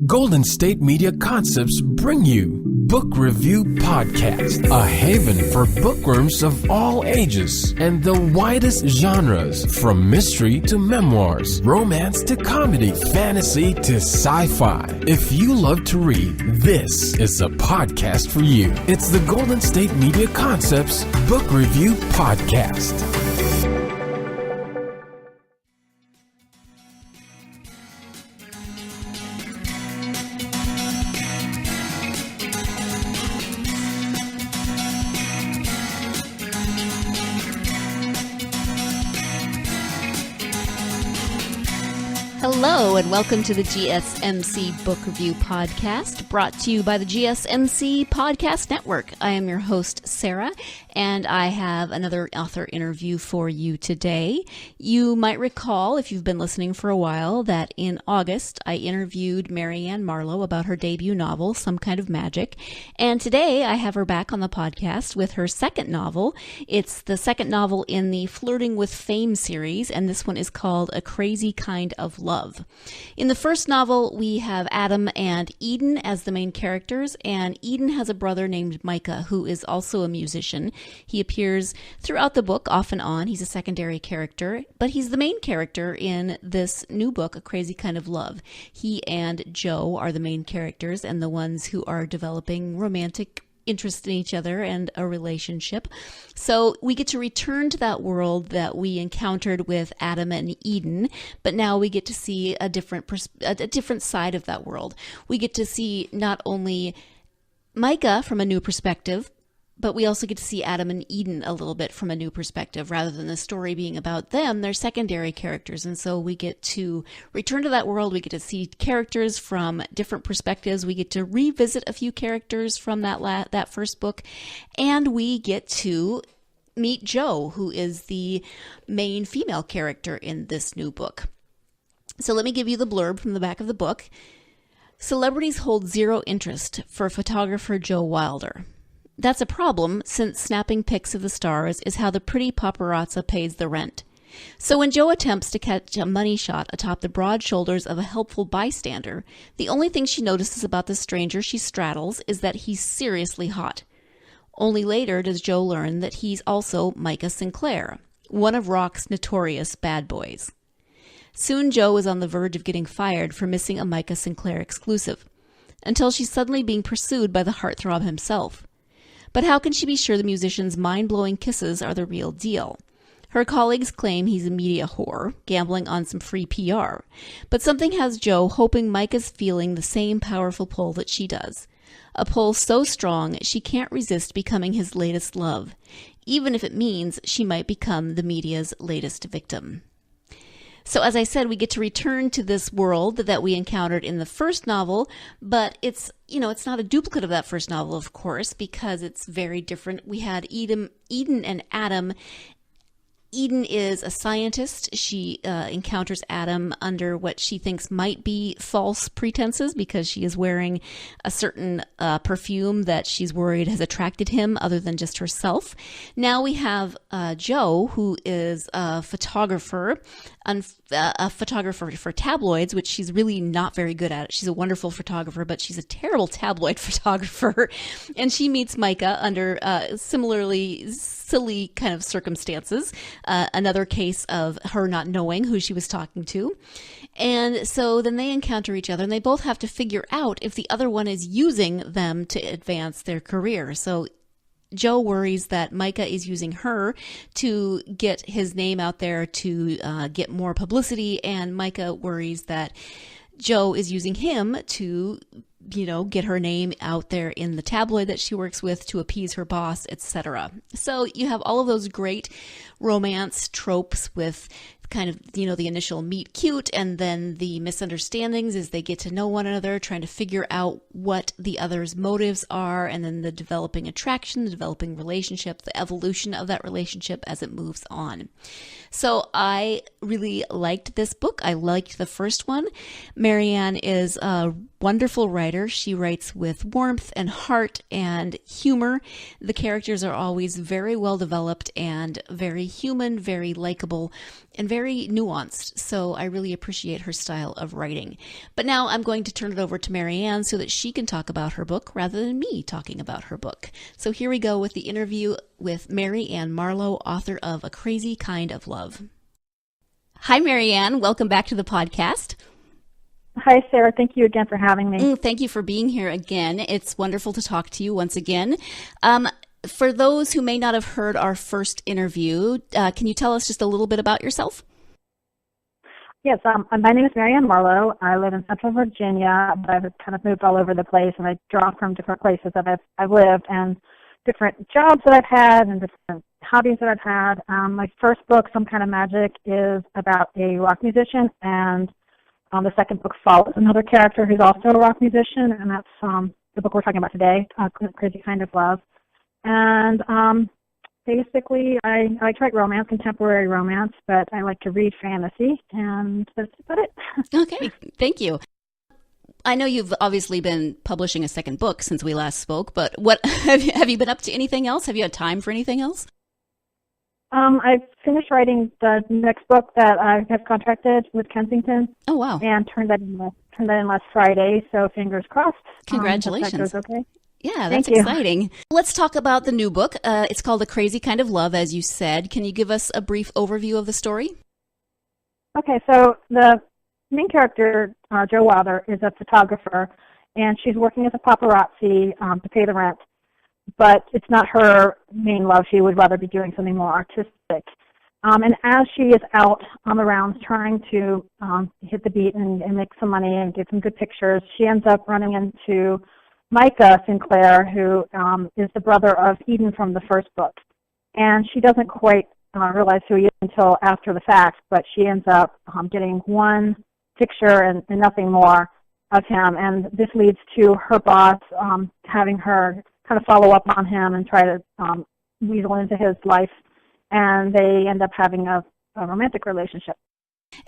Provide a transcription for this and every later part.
Golden State Media Concepts bring you Book Review Podcast, a haven for bookworms of all ages and the widest genres, from mystery to memoirs, romance to comedy, fantasy to sci-fi. If you love to read, this is a podcast for you. It's the Golden State Media Concepts Book Review Podcast. Hello and welcome to the GSMC Book Review Podcast, brought to you by the GSMC Podcast Network. I am your host, Sarah, and I have another author interview for you today. You might recall, if you've been listening for a while, that in August I interviewed Mary Ann Marlowe about her debut novel, Some Kind of Magic, and today I have her back on the podcast with her second novel. It's the second novel in the Flirting with Fame series, and this one is called A Crazy Kind of Love. In the first novel, we have Adam and Eden as the main characters, and Eden has a brother named Micah who is also a musician. He appears throughout the book, off and on. He's a secondary character, but he's the main character in this new book, A Crazy Kind of Love. He and Joe are the main characters and the ones who are developing romantic interest in each other and a relationship. So we get to return to that world that we encountered with Adam and Eden, but now we get to see a different side of that world. We get to see not only Micah from a new perspective, but we also get to see Adam and Eden a little bit from a new perspective. Rather than the story being about them, they're secondary characters. And so we get to return to that world. We get to see characters from different perspectives. We get to revisit a few characters from that first book. And we get to meet Jo, who is the main female character in this new book. So let me give you the blurb from the back of the book. Celebrities hold zero interest for photographer Jo Wilder. That's a problem, since snapping pics of the stars is how the pretty paparazzi pays the rent. So when Jo attempts to catch a money shot atop the broad shoulders of a helpful bystander, the only thing she notices about the stranger she straddles is that he's seriously hot. Only later does Jo learn that he's also Micah Sinclair, one of rock's notorious bad boys. Soon Jo is on the verge of getting fired for missing a Micah Sinclair exclusive, until she's suddenly being pursued by the heartthrob himself. But how can she be sure the musician's mind-blowing kisses are the real deal? Her colleagues claim he's a media whore, gambling on some free PR. But something has Jo hoping Micah's feeling the same powerful pull that she does. A pull so strong she can't resist becoming his latest love, even if it means she might become the media's latest victim. So as I said, we get to return to this world that we encountered in the first novel, but it's not a duplicate of that first novel, of course, because it's very different. We had Eden and Adam. Eden is a scientist. She encounters Adam under what she thinks might be false pretenses because she is wearing a certain perfume that she's worried has attracted him other than just herself. Now we have Jo, who is a photographer for tabloids, which she's really not very good at. She's a wonderful photographer, but she's a terrible tabloid photographer. And she meets Micah under similarly silly kind of circumstances. Another case of her not knowing who she was talking to. And so then they encounter each other and they both have to figure out if the other one is using them to advance their career. So Jo worries that Micah is using her to get his name out there to get more publicity, and Micah worries that Jo is using him to get her name out there in the tabloid that she works with to appease her boss, etc. So you have all of those great romance tropes with kind of, the initial meet cute and then the misunderstandings as they get to know one another, trying to figure out what the other's motives are, and then the developing attraction, the developing relationship, the evolution of that relationship as it moves on. So I really liked this book. I liked the first one. Mary Ann is a wonderful writer. writer. She writes with warmth and heart and humor. The characters are always very well developed and very human, very likable, and very nuanced. So I really appreciate her style of writing. But now I'm going to turn it over to Mary Ann so that she can talk about her book rather than me talking about her book. So here we go with the interview with Mary Ann Marlowe, author of A Crazy Kind of Love. Hi, Mary Ann. Welcome back to the podcast. Hi, Sarah. Thank you again for having me. Thank you for being here again. It's wonderful to talk to you once again. For those who may not have heard our first interview, can you tell us just a little bit about yourself? Yes, my name is Mary Ann Marlowe. I live in Central Virginia, but I've kind of moved all over the place, and I draw from different places that I've lived and different jobs that I've had and different hobbies that I've had. My first book, Some Kind of Magic, is about a rock musician, and the second book follows another character who's also a rock musician, and that's the book we're talking about today, Crazy Kind of Love. And basically, I like to write romance, contemporary romance, but I like to read fantasy, and that's about it. Okay, thank you. I know you've obviously been publishing a second book since we last spoke, but what have you been up to anything else? Have you had time for anything else? I've finished writing the next book that I have contracted with Kensington. Oh, wow. And turned that in last Friday, so fingers crossed. Congratulations. That goes okay. Yeah, that's Thank you. exciting. Let's talk about the new book. It's called A Crazy Kind of Love, as you said. Can you give us a brief overview of the story? Okay, so the main character, Jo Wilder, is a photographer, and she's working as a paparazzi to pay the rent. But it's not her main love. She would rather be doing something more artistic. And as she is out on the rounds trying to hit the beat and make some money and get some good pictures, she ends up running into Micah Sinclair, who is the brother of Eden from the first book. And she doesn't quite realize who he is until after the fact, but she ends up getting one picture and nothing more of him. And this leads to her boss having her kind of follow up on him and try to weasel into his life, and they end up having a romantic relationship.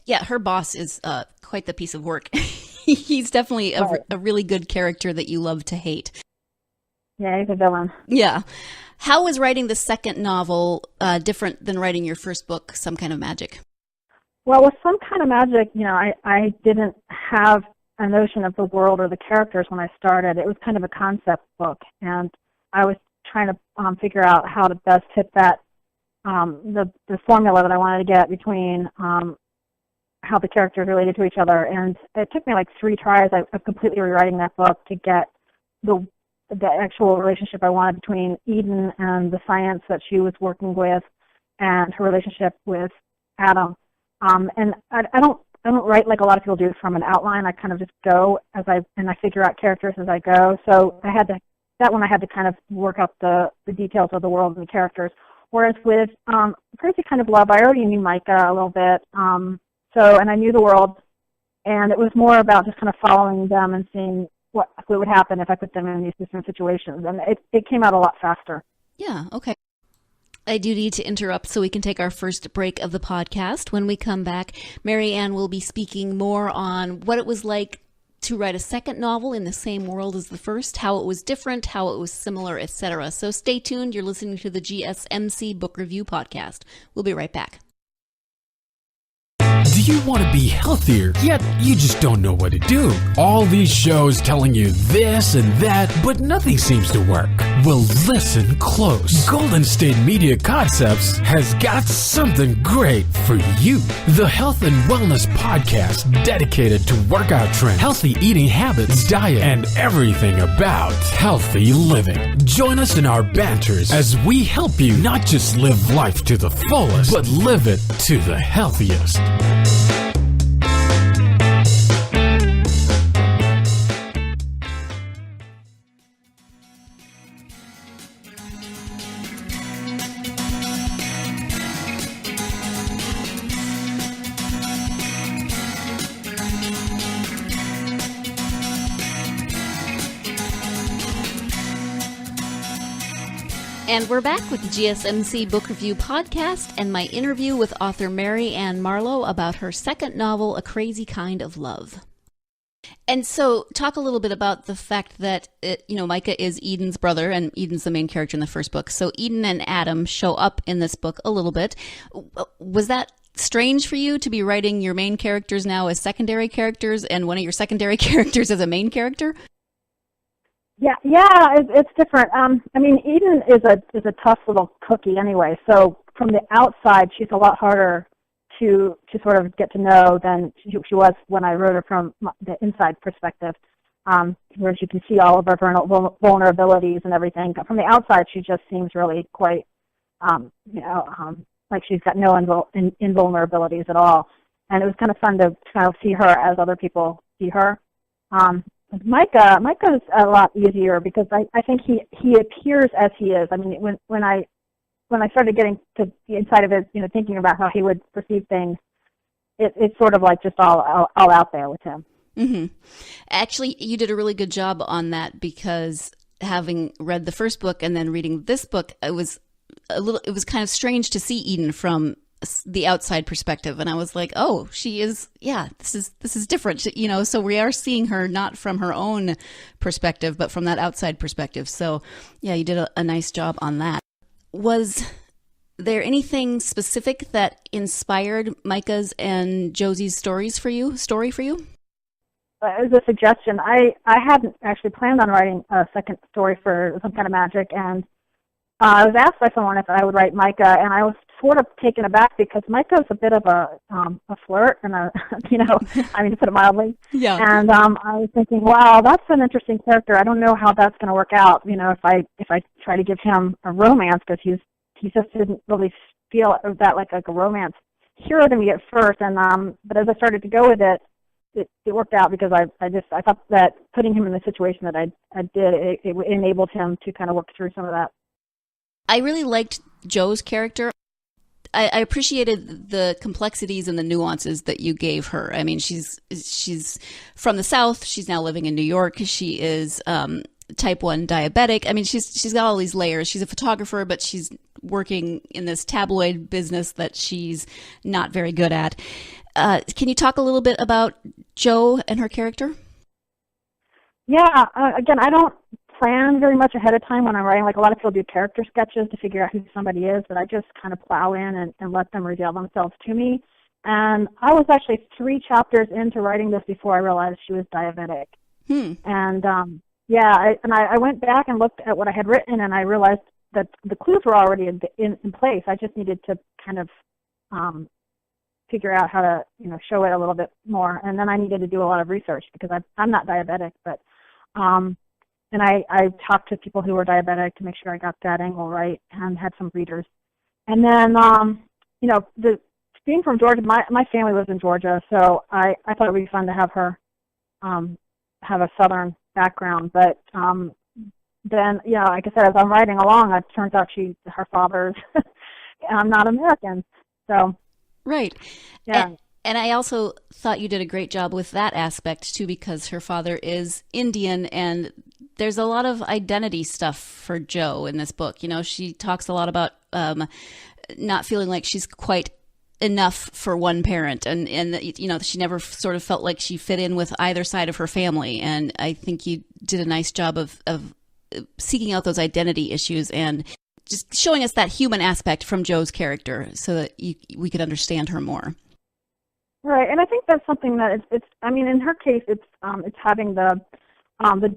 Yeah, her boss is quite the piece of work. He's definitely a really good character that you love to hate. Yeah, he's a villain. Yeah. How is writing the second novel different than writing your first book, Some Kind of Magic? Well, with Some Kind of Magic, I didn't have a notion of the world or the characters when I started. It was kind of a concept book, and I was trying to figure out how to best hit that the formula that I wanted to get between how the characters related to each other. And it took me like 3 tries of completely rewriting that book to get the actual relationship I wanted between Eden and the science that she was working with, and her relationship with Adam. And I don't write like a lot of people do from an outline. I kind of just go I figure out characters as I go. So I had to kind of work out the details of the world and the characters. Whereas with Crazy Kind of Love, I already knew Micah a little bit. And I knew the world, and it was more about just kind of following them and seeing what would happen if I put them in these different situations. And it came out a lot faster. Yeah, okay. I do need to interrupt so we can take our first break of the podcast. When we come back, Mary Ann will be speaking more on what it was like to write a second novel in the same world as the first, how it was different, how it was similar, etc. So stay tuned. You're listening to the GSMC Book Review Podcast. We'll be right back. Do you want to be healthier, yet you just don't know what to do? All these shows telling you this and that, but nothing seems to work. Well, listen close. Golden State Media Concepts has got something great for you. The Health and Wellness Podcast dedicated to workout trends, healthy eating habits, diet, and everything about healthy living. Join us in our banters as we help you not just live life to the fullest, but live it to the healthiest. And we're back with the GSMC Book Review Podcast and my interview with author Mary Ann Marlowe about her second novel, A Crazy Kind of Love. And so talk a little bit about the fact that, Micah is Eden's brother, and Eden's the main character in the first book. So Eden and Adam show up in this book a little bit. Was that strange for you to be writing your main characters now as secondary characters and one of your secondary characters as a main character? Yeah, it's different. Eden is a tough little cookie anyway. So from the outside, she's a lot harder to sort of get to know than she was when I wrote her from the inside perspective, where you can see all of her vulnerabilities and everything. From the outside, she just seems really quite, like she's got no invulnerabilities at all. And it was kind of fun to kind of see her as other people see her. Micah's a lot easier because I think he appears as he is. I mean, when I started getting to the inside of it, thinking about how he would perceive things, it's sort of like just all out there with him. Mm-hmm. Actually, you did a really good job on that because having read the first book and then reading this book, it was kind of strange to see Eden from the outside perspective, and I was like, oh, she is, this is different, so we are seeing her not from her own perspective, but from that outside perspective. So yeah, you did a nice job on that. Was there anything specific that inspired Micah's and Josie's story for you? It was a suggestion. I hadn't actually planned on writing a second story for Some Kind of Magic, and I was asked by someone if I would write Micah, and I was sort of taken aback because Micah's a bit of a flirt, and to put it mildly. Yeah. And I was thinking, wow, that's an interesting character. I don't know how that's going to work out. If I try to give him a romance, because he just didn't really feel that like a romance hero to me at first. And but as I started to go with it, it worked out because I thought that putting him in the situation that I did, it enabled him to kind of work through some of that. I really liked Jo's character. I appreciated the complexities and the nuances that you gave her. I mean, she's from the South. She's now living in New York. She is type 1 diabetic. I mean, she's got all these layers. She's a photographer, but she's working in this tabloid business that she's not very good at. Can you talk a little bit about Jo and her character? Yeah. Again, I don't plan very much ahead of time when I'm writing. Like a lot of people do character sketches to figure out who somebody is, but I just kind of plow in and let them reveal themselves to me. And I was actually 3 chapters into writing this before I realized she was diabetic. And I went back and looked at what I had written, and I realized that the clues were already in place. I just needed to kind of figure out how to show it a little bit more, and then I needed to do a lot of research because I'm not diabetic, but and I talked to people who were diabetic to make sure I got that angle right, and had some readers. And then, being from Georgia, my family lives in Georgia, so I thought it would be fun to have her have a Southern background. But then, like I said, as I'm writing along, it turns out her father's not American. So right. Yeah. And I also thought you did a great job with that aspect, too, because her father is Indian, and there's a lot of identity stuff for Jo in this book. She talks a lot about not feeling like she's quite enough for one parent, and she never sort of felt like she fit in with either side of her family. And I think you did a nice job of seeking out those identity issues and just showing us that human aspect from Jo's character so that we could understand her more. Right, and I think that's something that it's. I mean, in her case, it's having the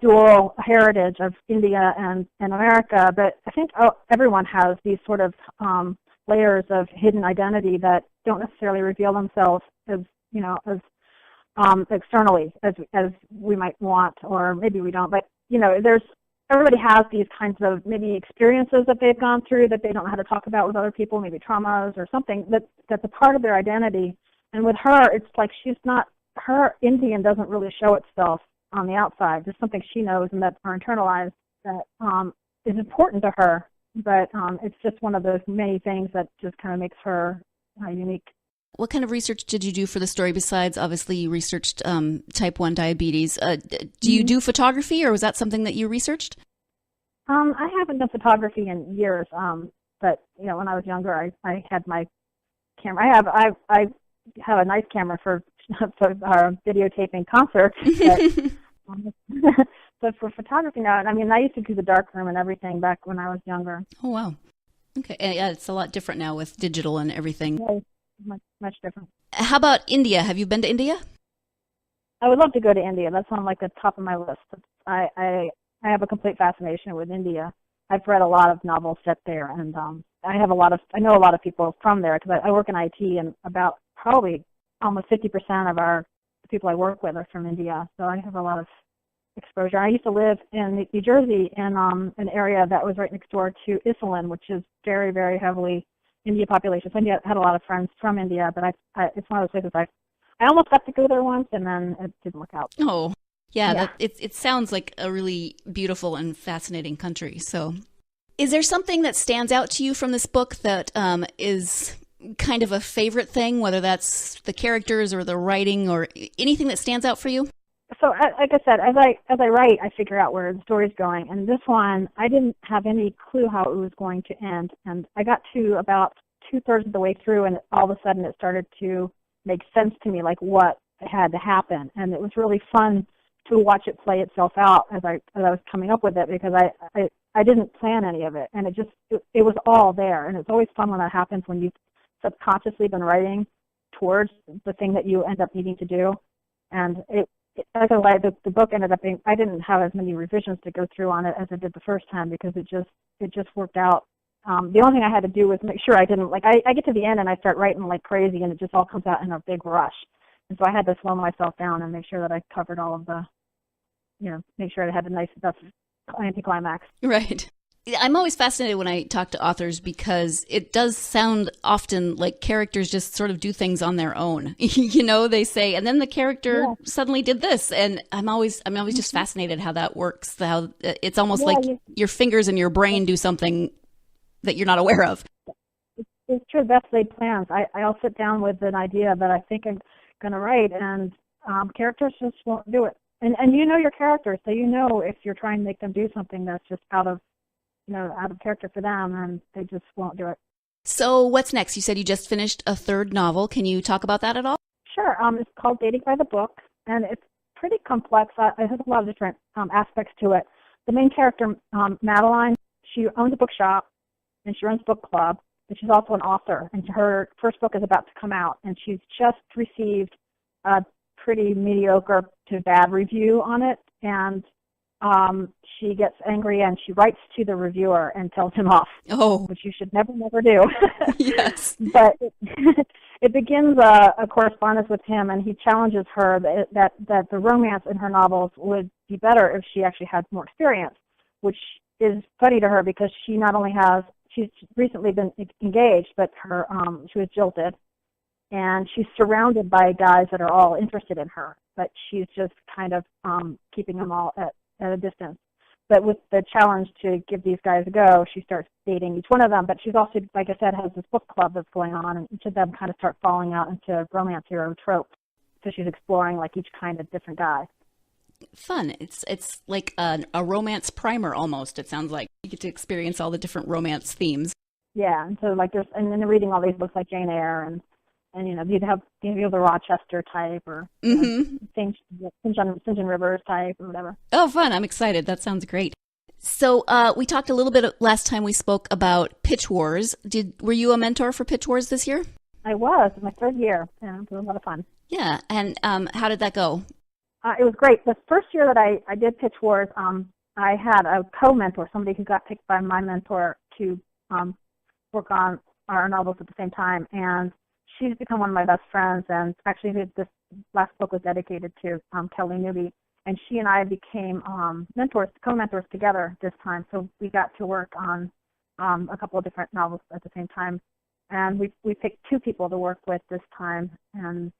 dual heritage of India and America. But I think everyone has these sort of layers of hidden identity that don't necessarily reveal themselves as externally as we might want, or maybe we don't. But everybody has these kinds of maybe experiences that they've gone through that they don't know how to talk about with other people, maybe traumas or something that's a part of their identity. And with her, it's like her Indian doesn't really show itself on the outside. There's something she knows and that are internalized that is important to her, but it's just one of those many things that just kind of makes her unique. What kind of research did you do for the story besides, obviously, you researched type 1 diabetes? Do you do photography, or was that something that you researched? I haven't done photography in years, but when I was younger, I had my camera. have a nice camera for videotaping concerts. But for photography now, I mean, I used to do the darkroom and everything back when I was younger. Oh, wow. Okay. Yeah, it's a lot different now with digital and everything. Yeah, much different. How about India? Have you been to India? I would love to go to India. That's on like the top of my list. I have a complete fascination with India. I've read a lot of novels set there, and I know a lot of people from there because I work in IT, and about probably almost 50% of the people I work with are from India. So I have a lot of exposure. I used to live in New Jersey in an area that was right next door to Iselin, which is very, very heavily India population. So I had a lot of friends from India, but it's one of those places I almost got to go there once, and then it didn't work out. Oh, yeah. It sounds like a really beautiful and fascinating country. So, is there something that stands out to you from this book that is kind of a favorite thing, whether that's the characters or the writing or anything that stands out for you? So, like I said, as I write, I figure out where the story's going. And this one, I didn't have any clue how it was going to end. And I got to about 2/3 of the way through, and all of a sudden it started to make sense to me, like what had to happen. And it was really fun to watch it play itself out as I was coming up with it, because I didn't plan any of it. And it was all there. And it's always fun when that happens, when you've subconsciously been writing towards the thing that you end up needing to do. And the book ended up being, I didn't have as many revisions to go through on it as I did the first time, because it just worked out. The only thing I had to do was make sure I didn't, like, I get to the end and I start writing like crazy, and it just all comes out in a big rush. And so I had to slow myself down and make sure that I covered all of the, make sure I had a nice enough anticlimax. Right. I'm always fascinated when I talk to authors, because it does sound often like characters just sort of do things on their own. They say, and then the character suddenly did this, and I'm always just fascinated how that works. How it's almost like your fingers and your brain do something that you're not aware of. It's true. Best laid plans. I'll sit down with an idea that I think I'm going to write, and characters just won't do it. And you know your characters, so you know if you're trying to make them do something that's just out of character for them, and they just won't do it. So what's next? You said you just finished a third novel. Can you talk about that at all? Sure. It's called Dating by the Book, and it's pretty complex. It has a lot of different aspects to it. The main character, Madeline, she owns a bookshop, and she runs a book club, and she's also an author. And her first book is about to come out, and she's just received a pretty mediocre to bad review on it, and she gets angry and she writes to the reviewer and tells him off. Oh, which you should never do. Yes. But it begins a correspondence with him, and he challenges her that the romance in her novels would be better if she actually had more experience, which is funny to her, because she's recently been engaged, but she was jilted, and she's surrounded by guys that are all interested in her, but she's just kind of keeping them all at a distance. But with the challenge to give these guys a go, she starts dating each one of them. But she's also, like I said, has this book club that's going on, and each of them kind of start falling out into romance hero tropes. So she's exploring like each kind of different guy. Fun. It's like a romance primer almost. It sounds like you get to experience all the different romance themes. Yeah, and so like and then they're reading all these books like Jane Eyre, and you'd have the Rochester type, or St. John Rivers type, or whatever. Oh, fun. I'm excited. That sounds great. So we talked a little bit last time we spoke about Pitch Wars. Were you a mentor for Pitch Wars this year? I was, my third year. Yeah, it was a lot of fun. Yeah, and how did that go? It was great. The first year that I did Pitch Wars, I had a co-mentor, somebody who got picked by my mentor to work on our novels at the same time, and she's become one of my best friends. And actually, this last book was dedicated to Kelly Newby, and she and I became co-mentors together this time. So we got to work on a couple of different novels at the same time. And we picked two people to work with this time, and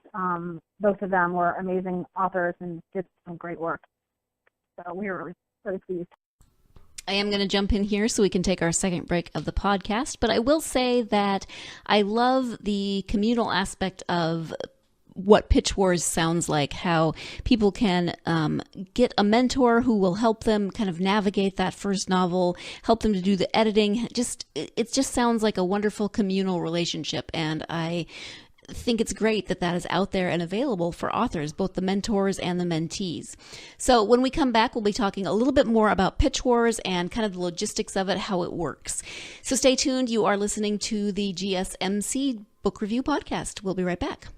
both of them were amazing authors and did some great work. So we were really pleased. I am going to jump in here so we can take our second break of the podcast, but I will say that I love the communal aspect of what Pitch Wars sounds like, how people can get a mentor who will help them kind of navigate that first novel, help them to do the editing. It just sounds like a wonderful communal relationship, and I think it's great that that is out there and available for authors, both the mentors and the mentees. So when we come back, we'll be talking a little bit more about Pitch Wars and kind of the logistics of it, how it works. So stay tuned. You are listening to the GSMC Book Review Podcast. We'll be right back.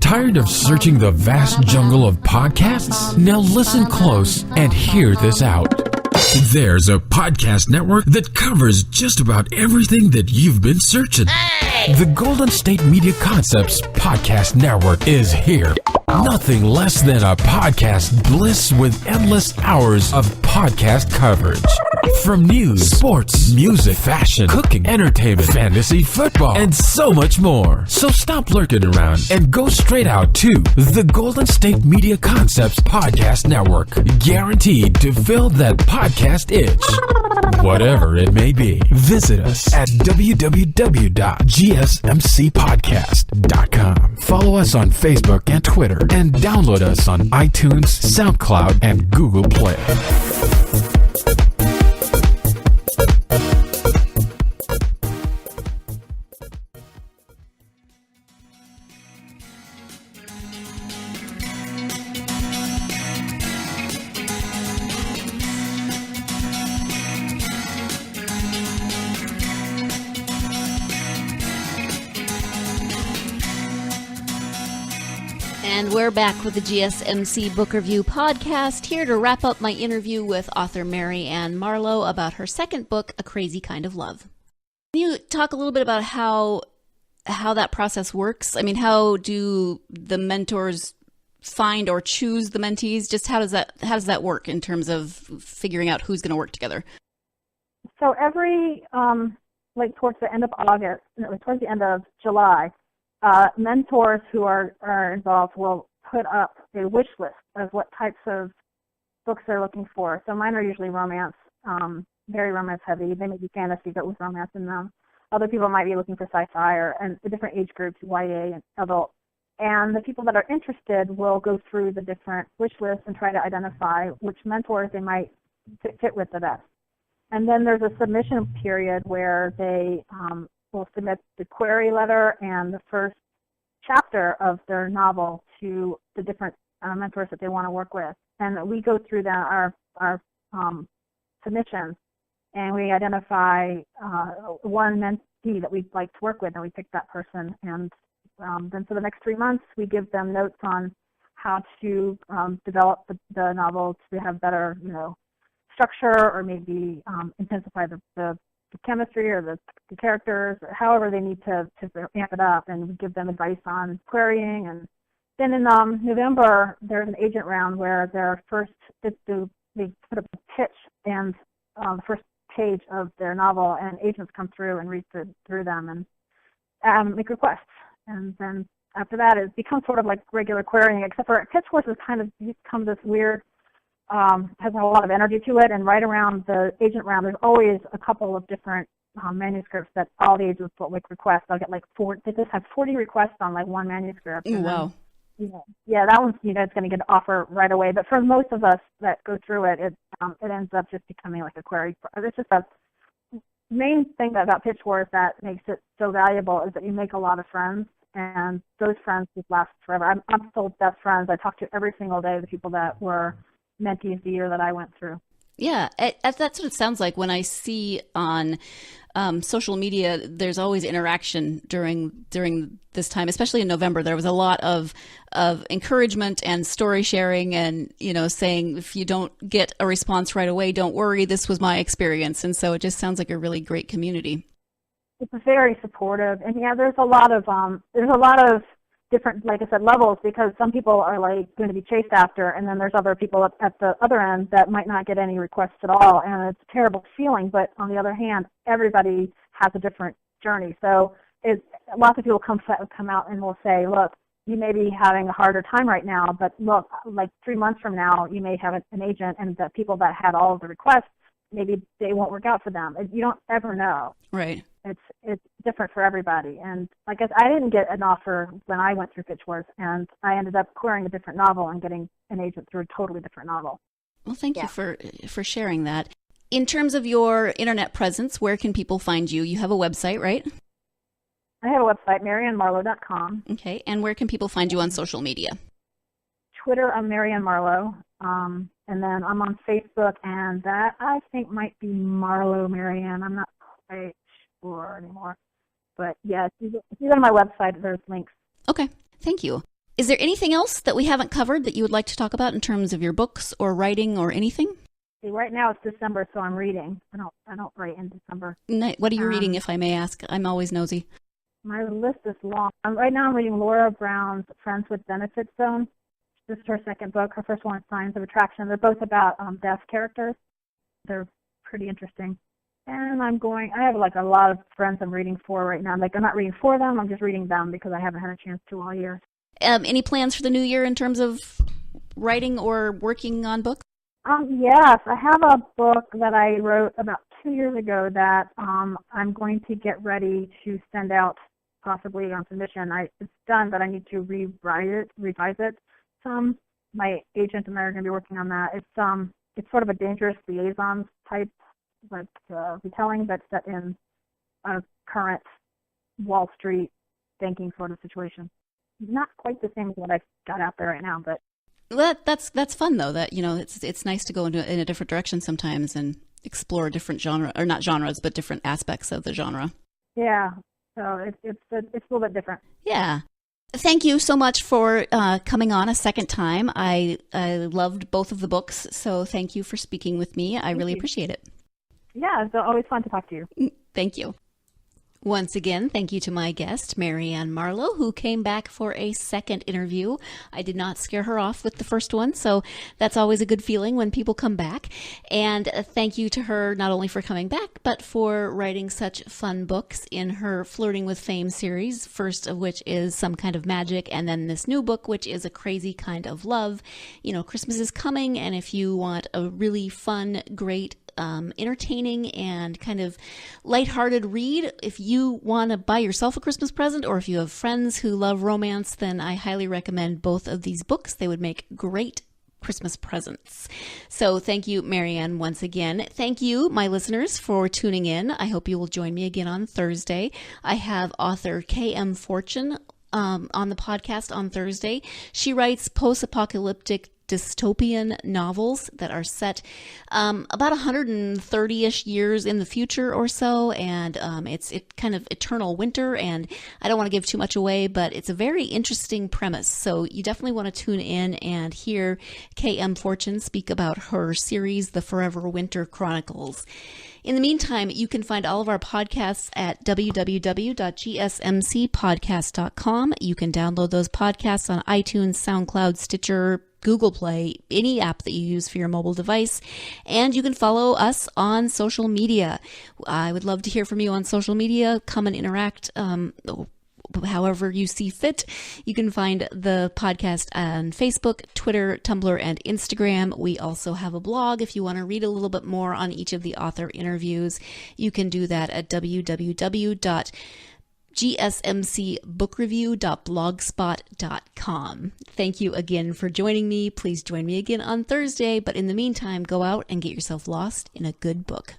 Tired of searching the vast jungle of podcasts? Now listen close and hear this out. There's a podcast network that covers just about everything that you've been searching. The Golden State Media Concepts Podcast Network is here. Nothing less than a podcast bliss with endless hours of podcast coverage. From news, sports, music, fashion, cooking, entertainment, fantasy, football, and so much more. So stop lurking around and go straight out to the Golden State Media Concepts Podcast Network. Guaranteed to fill that podcast itch. Whatever it may be. Visit us at www.gsmcpodcast.com. Follow us on Facebook and Twitter, and download us on iTunes, SoundCloud, and Google Play. And we're back with the GSMC Book Review Podcast, here to wrap up my interview with author Mary Ann Marlowe about her second book, A Crazy Kind of Love. Can you talk a little bit about how that process works? I mean, how do the mentors find or choose the mentees? Just how does that work in terms of figuring out who's going to work together? So every, towards the end of August, towards the end of July, mentors who are involved will put up a wish list of what types of books they're looking for. So mine are usually romance, very romance heavy. They may be fantasy, but with romance in them. Other people might be looking for sci-fi and the different age groups, YA and adult. And the people that are interested will go through the different wish lists and try to identify which mentors they might fit with the best. And then there's a submission period where they will submit the query letter and the first chapter of their novel to the different mentors that they want to work with. And we go through our submissions, and we identify one mentee that we'd like to work with, and we pick that person. And then for the next 3 months, we give them notes on how to develop the novel to have better, structure, or maybe intensify the chemistry or the characters, or however they need to amp it up, and we give them advice on querying. And then in November, there's an agent round where they put up a pitch and the first page of their novel, and agents come through and read through them and make requests. And then after that, it becomes sort of like regular querying, except for Pitch Wars has kind of become this weird, has a lot of energy to it, and right around the agent round, there's always a couple of different manuscripts that all the agents will request. I'll get they just have 40 requests on one manuscript. Ooh, wow. Yeah, that one's it's going to get an offer right away. But for most of us that go through it, it ends up just becoming like a query. It's just a main thing about Pitch Wars that makes it so valuable is that you make a lot of friends, and those friends just last forever. I'm still best friends. I talk to every single day the people that were mentees the year that I went through. Yeah, that's what it sounds like when I see on social media. There's always interaction during this time, especially in November. There was a lot of encouragement and story sharing, and saying if you don't get a response right away, don't worry. This was my experience, and so it just sounds like a really great community. It's very supportive, and there's a lot of different, like I said, levels, because some people are going to be chased after, and then there's other people at the other end that might not get any requests at all, and it's a terrible feeling. But on the other hand, everybody has a different journey. So lots of people come out and will say, look, you may be having a harder time right now, but look, 3 months from now, you may have an agent, and the people that had all of the requests, maybe they won't work out for them. You don't ever know. Right. It's different for everybody. And I didn't get an offer when I went through Pitch Wars, and I ended up querying a different novel and getting an agent through a totally different novel. Well, thank you for sharing that. In terms of your internet presence, where can people find you? You have a website, right? I have a website, maryannmarlowe.com. Okay, and where can people find you on social media? Twitter, I'm Mary Ann Marlowe. And then I'm on Facebook, and that I think might be Marlowe Mary Ann. I'm not quite sure anymore. But yeah, if you go to my website, there's links. Okay, thank you. Is there anything else that we haven't covered that you would like to talk about in terms of your books or writing or anything? See, right now it's December, so I'm reading. I don't write in December. What are you reading, if I may ask? I'm always nosy. My list is long. Right now I'm reading Laura Brown's Friends with Benefits Zone. This is her second book. Her first one is Signs of Attraction. They're both about deaf characters. They're pretty interesting. And I have like a lot of friends I'm reading for right now. Like, I'm not reading for them, I'm just reading them because I haven't had a chance to all year. Any plans for the new year in terms of writing or working on books? Yes, I have a book that I wrote about 2 years ago that I'm going to get ready to send out possibly on submission. It's done, but I need to revise it. My agent and I are going to be working on that. It's sort of a dangerous liaisons type retelling that's set in a current Wall Street banking sort of situation. Not quite the same as what I've got out there right now, but well, that's fun though. That it's nice to go in a different direction sometimes and explore different genre, or not genres, but different aspects of the genre. Yeah, so it's a little bit different. Yeah. Thank you so much for coming on a second time. I loved both of the books, so thank you for speaking with me. I really appreciate it. Yeah, it's always fun to talk to you. Thank you. Once again, thank you to my guest, Mary Ann Marlowe, who came back for a second interview. I did not scare her off with the first one, so that's always a good feeling when people come back. And thank you to her not only for coming back, but for writing such fun books in her Flirting with Fame series, first of which is Some Kind of Magic, and then this new book, which is A Crazy Kind of Love. Christmas is coming, and if you want a really fun, great, entertaining and kind of lighthearted read. If you want to buy yourself a Christmas present, or if you have friends who love romance, then I highly recommend both of these books. They would make great Christmas presents. So thank you, Mary Ann, once again. Thank you, my listeners, for tuning in. I hope you will join me again on Thursday. I have author K.M. Fortune on the podcast on Thursday. She writes post-apocalyptic dystopian novels that are set about 130-ish years in the future or so, and it's kind of eternal winter, and I don't want to give too much away, but it's a very interesting premise, so you definitely want to tune in and hear K.M. Fortune speak about her series, The Forever Winter Chronicles. In the meantime, you can find all of our podcasts at www.gsmcpodcast.com. You can download those podcasts on iTunes, SoundCloud, Stitcher, Google Play, any app that you use for your mobile device. And you can follow us on social media. I would love to hear from you on social media. Come and interact however you see fit. You can find the podcast on Facebook, Twitter, Tumblr, and Instagram. We also have a blog. If you want to read a little bit more on each of the author interviews, you can do that at www.gsmcbookreview.blogspot.com. Thank you again for joining me. Please join me again on Thursday, but in the meantime, go out and get yourself lost in a good book.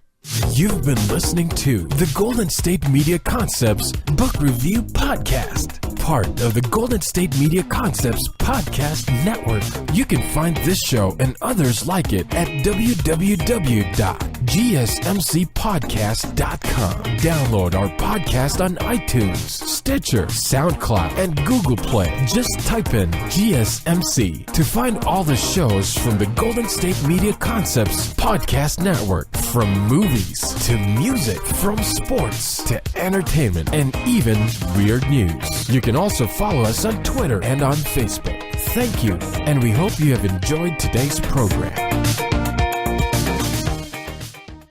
You've been listening to the Golden State Media Concepts Book Review Podcast, part of the Golden State Media Concepts Podcast Network. You can find this show and others like it at www.gsmcpodcast.com. Download our podcast on iTunes, Stitcher, SoundCloud, and Google Play. Just type in GSMC to find all the shows from the Golden State Media Concepts Podcast Network, from movies to music, from sports to entertainment, and even weird news. You can also follow us on Twitter and on Facebook. Thank you, and we hope you have enjoyed today's program.